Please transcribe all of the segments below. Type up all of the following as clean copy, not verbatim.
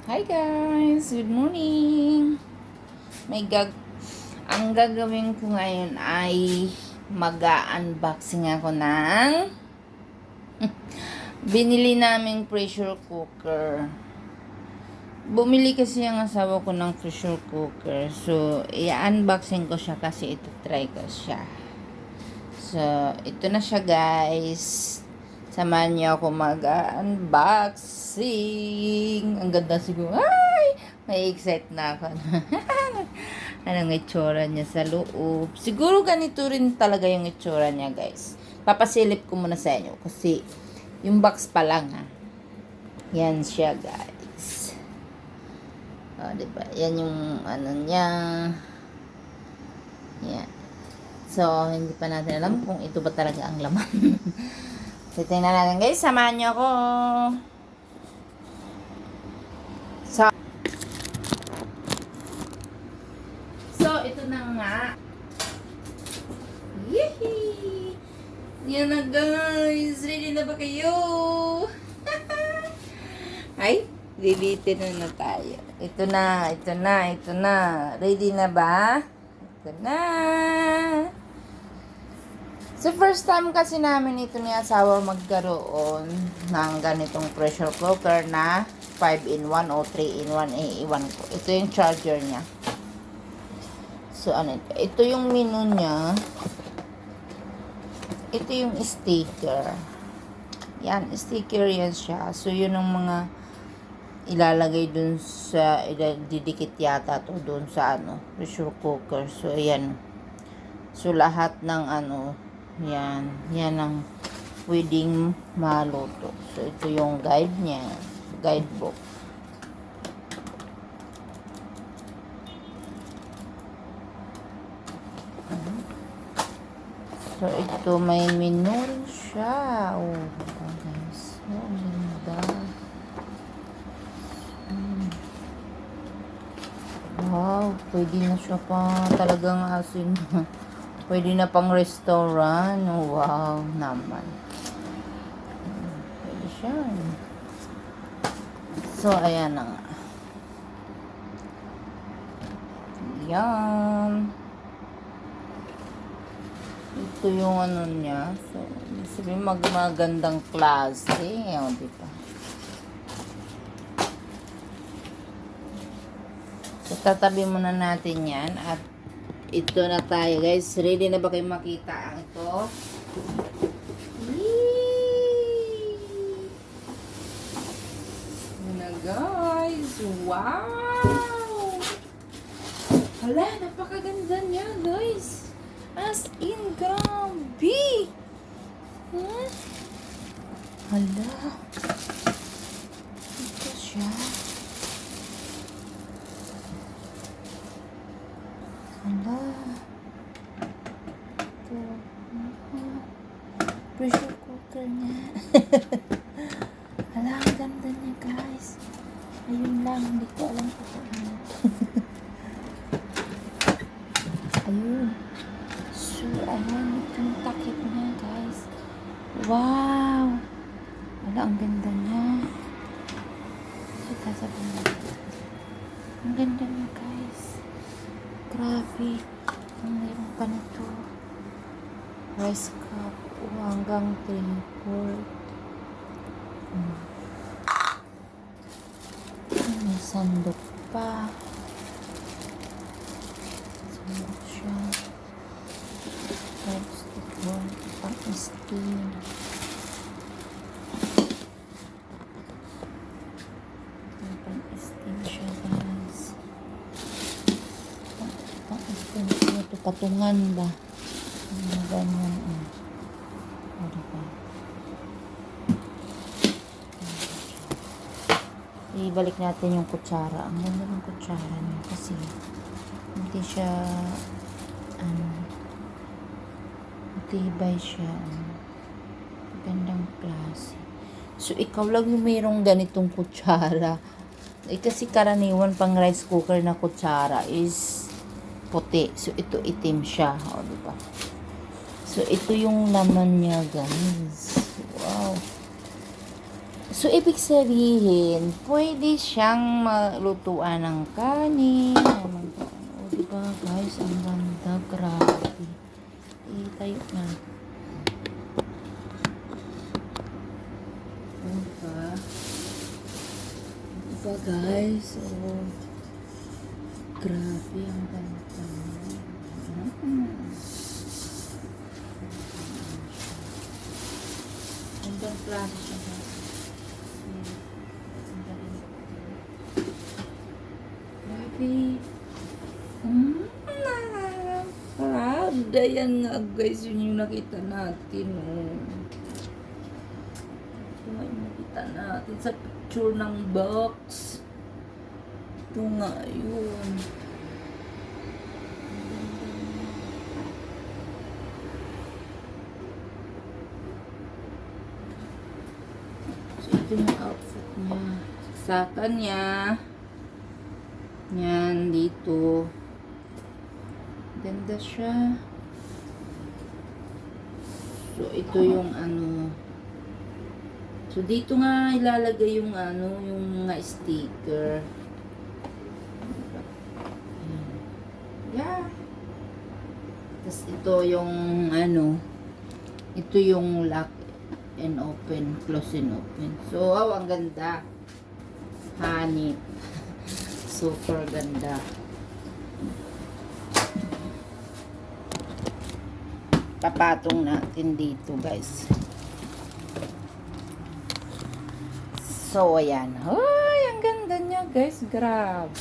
Hi guys! Good morning! May ang gagawin ko ngayon ay mag-unboxing ako ng binili naming pressure cooker. Bumili kasi ang asawa ko ng pressure cooker. So, i-unboxing ko siya kasi ito try ko siya. So, ito na siya guys. Samahan niyo ako mag-unboxing. Ang ganda siguro. Ay! May excite na ako. Anong itsura niya sa loob. Siguro ganito rin talaga yung itsura niya guys. Papasilip ko muna sa inyo. Kasi yung box pa lang ha. Yan siya guys. O, diba? Yan yung ano niya. Yan. So, hindi pa natin alam kung ito ba talaga ang laman. Titingnan natin guys, samahan nyo ako. So, ito na nga. Yehey! Yan na guys. Ready na ba kayo? Ay, bibitin na tayo. Ito na. Ready na ba? Ito na. So, first time kasi namin ito ni asawa magkaroon ng ganitong pressure cooker na 5-in-1 o 3-in-1. Iiwan ko. Ito yung charger niya. So, ano ito? Ito yung menu niya. Ito yung sticker. Yan, sticker yan siya. So, yun ang mga ilalagay dun sa, didikit yata to dun sa pressure cooker. So, ayan. So, lahat ng yan ang pwedeng maluto. So, ito yung guide niya. Guidebook. So, ito may menu rin siya. Oh, guys. Oh, ang ganda. Wow, pwede na siya pa talagang asin. Pwede na pang restaurant. Wow, naman. Pwede siya. So, ayan na nga. Yan. Ito yung niya. So, sabihin magandang klase. O, diba? So, tatabi muna natin yan. At ito na tayo guys. Ready na ba kayo makita ang ito? Yee! Na guys. Wow! Hala, napakaganda niya guys. As in, grabe! Huh? Hala. Ito siya. Hala. Ito. Pressure cooker niya. Hala, ang ganda niya guys. Ayun lang, hindi ko alam kung ano. Ayun. So, ayan, itong takip niya guys. Wow! Hala, ang ganda niya. So, sasabihin natin. Ang ganda niya guys. Grabe. Ang mayroon pa nito. Rice cup. Hanggang 3/4. May sandok pa. Sandok siya. Stick one. Pang-steam. Pang-steam siya guys. Pang-steam siya. Ito patungan ba? Ganyan. Diba? Ibalik natin yung kutsara. Ang ganda ng kutsara niya kasi hindi siya matibay siya. Gandang klase. So, ikaw lang yung mayroong ganitong kutsara. Kasi karaniwan pang rice cooker na kutsara is puti. So, ito itim siya. O, diba? So, ito yung laman niya, guys. Wow. So, ibig sabihin, pwede siyang malutuan ng kanin. O, diba guys, ang ganda, grabe. Tayo na. Diba? Diba guys? Oh, grabe, ang ganda. Gandang klase siya guys. Grabe. Parada yan nga guys, yun yung nakita natin. Oh. Ito nga yung nakita natin sa picture ng box. Ito nga yun. So ito yung outfit niya. Saksakan niya. Yan, dito. Ganda siya. So, ito yung ano. So, dito nga ilalagay yung ano, yung mga sticker. Yeah. Tapos, ito yung ano. Ito yung lock and open. Close and open. So, wow, ang ganda. Hanit. Super ganda. Papatong natin dito guys. So ayan. Ay, ang ganda niya guys. Grabe.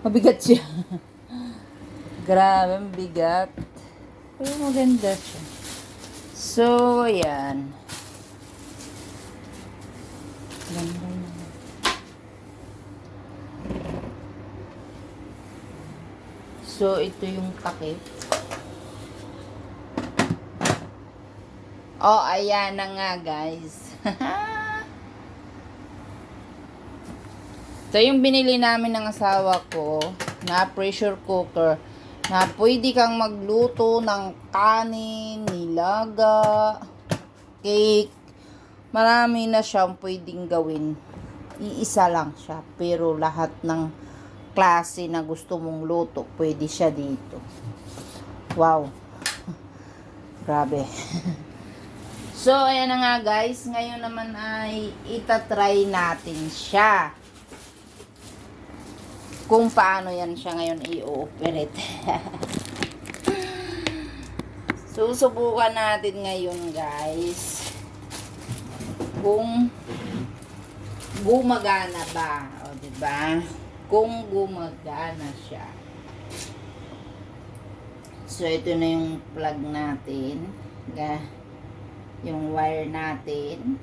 Mabigat siya. Grabe, mabigat. Pero maganda siya. So ayan. Ganda niya. So, ito yung takip. Oh, ayan na nga, guys. So, yung binili namin ng asawa ko na pressure cooker na pwede kang magluto ng kanin, nilaga, cake. Marami na siyang pwedeng gawin. Iisa lang siya. Pero lahat ng klase na gusto mong luto, pwede siya dito. Wow. Grabe. So, ayan na nga guys. Ngayon naman ay itatry natin siya. Kung paano yan siya ngayon i-operate. Susubukan natin ngayon guys. Kung gumagana ba. O, diba? Kung gumagana siya. So, ito na yung plug natin. Yung wire natin.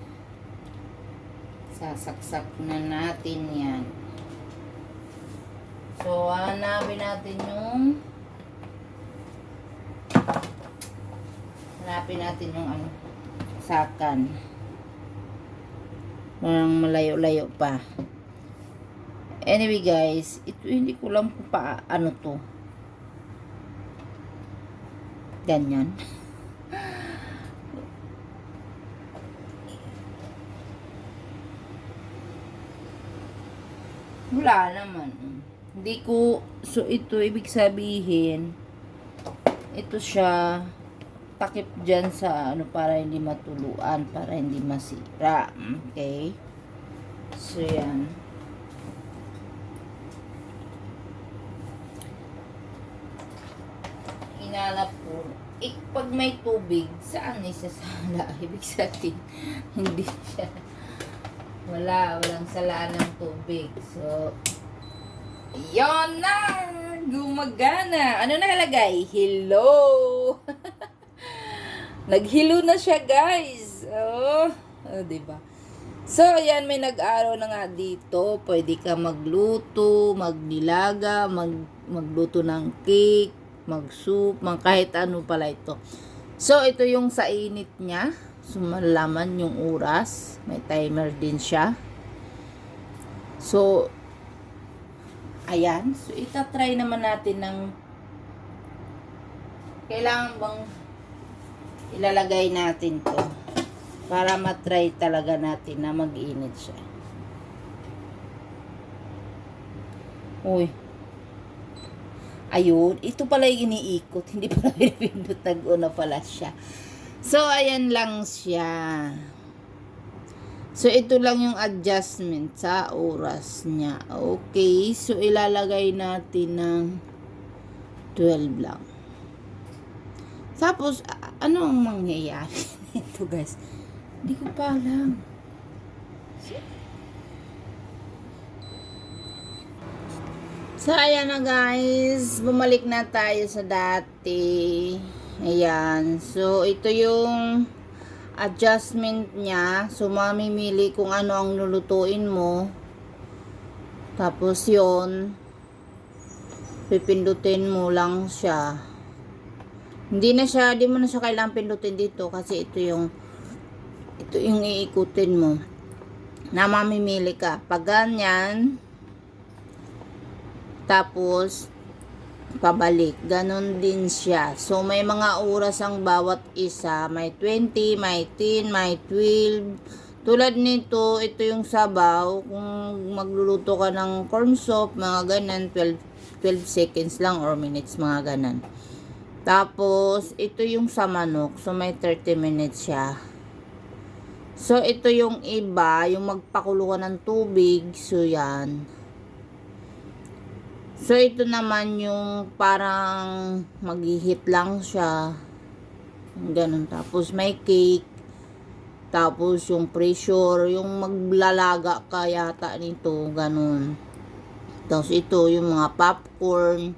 Sasaksak na natin yan. So, hanapin natin yung ano, sakan. Parang malayo-layo pa. Anyway guys, ito hindi ko lang kung ano to. Ganyan. Wala naman. Hindi ko, so ito, ibig sabihin, ito siya, takip dyan sa, ano, para hindi matuluan, para hindi masira. Okay? So, yan. Hinanap ko, pag may tubig, saan isasala? Ibig sabihin, hindi siya, walang salaan ng tubig. So, yon na! Gumagana! Ano nakalagay? Hello! Nag-hello na siya, guys! Oh, diba? So, ayan, may nag-araw na nga dito. Pwede ka magluto, magnilaga, magluto ng cake, mag-soup, kahit ano pala ito. So, ito yung sa init niya. So, malaman yung oras. May timer din siya. So, ayan. So, itatry naman natin ng kailangan bang ilalagay natin to. Para matry talaga natin na mag-init siya. Uy. Ayun. Ito pala yung iniikot. Hindi pala pinipindot. Nag-una pala siya. So, ayan lang siya. So, ito lang yung adjustment sa oras niya. Okay. So, ilalagay natin ng 12 lang. Tapos, ano ang mangyayari ito, guys? Hindi ko pa alam. So, ayan na, guys. Bumalik na tayo sa dati. Ayan. So, ito yung adjustment niya. So, mamimili kung ano ang lulutuin mo. Tapos, yon pipindutin mo lang siya. Hindi mo na siya kailangang pindutin dito kasi ito yung iikutin mo na mamimili ka. Pag ganyan, tapos pabalik, ganon din siya. So may mga oras ang bawat isa, may 20, may 10, may 12. Tulad nito, ito yung sabaw. Kung magluluto ka ng corn soup, mga ganan, 12 seconds lang or minutes, mga ganan. Tapos, ito yung sa manok. So, may 30 minutes siya. So, ito yung iba, yung magpakulo ka ng tubig. So, yan. So, ito naman yung parang maghihit lang siya. Ganun. Tapos, may cake. Tapos, yung pressure, yung maglalaga ka yata nito. Ganun. Tapos, ito yung mga popcorn.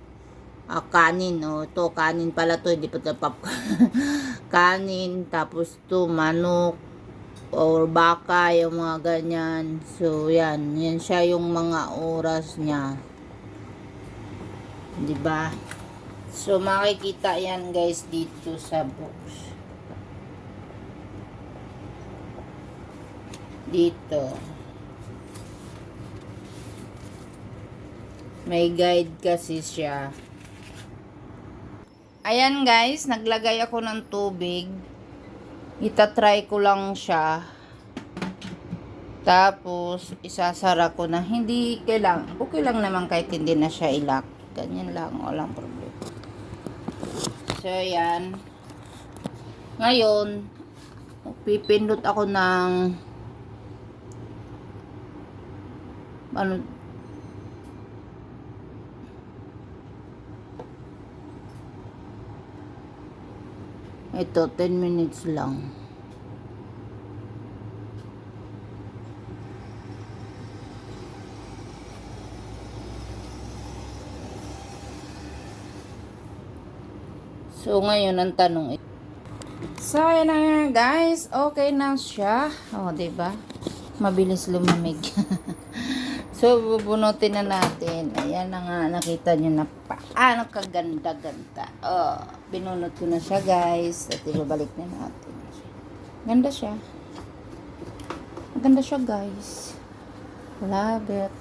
Kanin, ito kanin pala to, hindi pa ito popcorn. Kanin, tapos to manok or baka, yung mga ganyan. So yan siya yung mga oras niya, di ba? So makikita yan, guys, dito sa box. Dito may guide kasi siya. Ayan, guys, naglagay ako ng tubig. Itatry ko lang siya. Tapos, isasara ko na. Hindi kailangan. Okay lang naman kahit hindi na siya ilak. Ganyan lang. Walang problema. So, ayan. Ngayon, pipindot ako ng ito, 10 minutes lang. So, ngayon, ang tanong ito. So, ayan na, guys. Okay na siya. Diba? Mabilis lumamig. So, bubunutin na natin. Ayan na nga, nakita nyo na paano kaganda-ganda. Binunot ko na siya, guys. At ibabalik na natin. Ganda siya. Maganda siya, guys. Love it.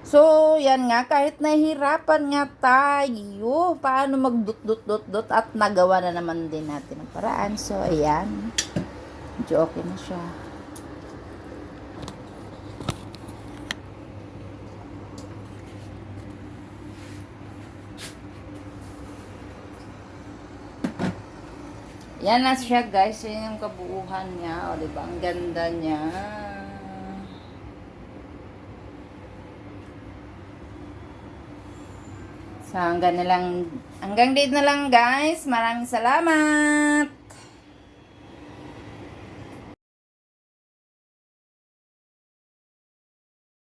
So, yan nga, kahit nahihirapan nga tayo, paano magdut-dut-dut-dut at nagawa na naman din natin ang paraan. So, ayan. Medyo okay na siya. Yan na siya, guys. Yan yung kabuuhan niya. O, diba? Ang ganda niya. So, hanggang dito na lang, guys. Maraming salamat.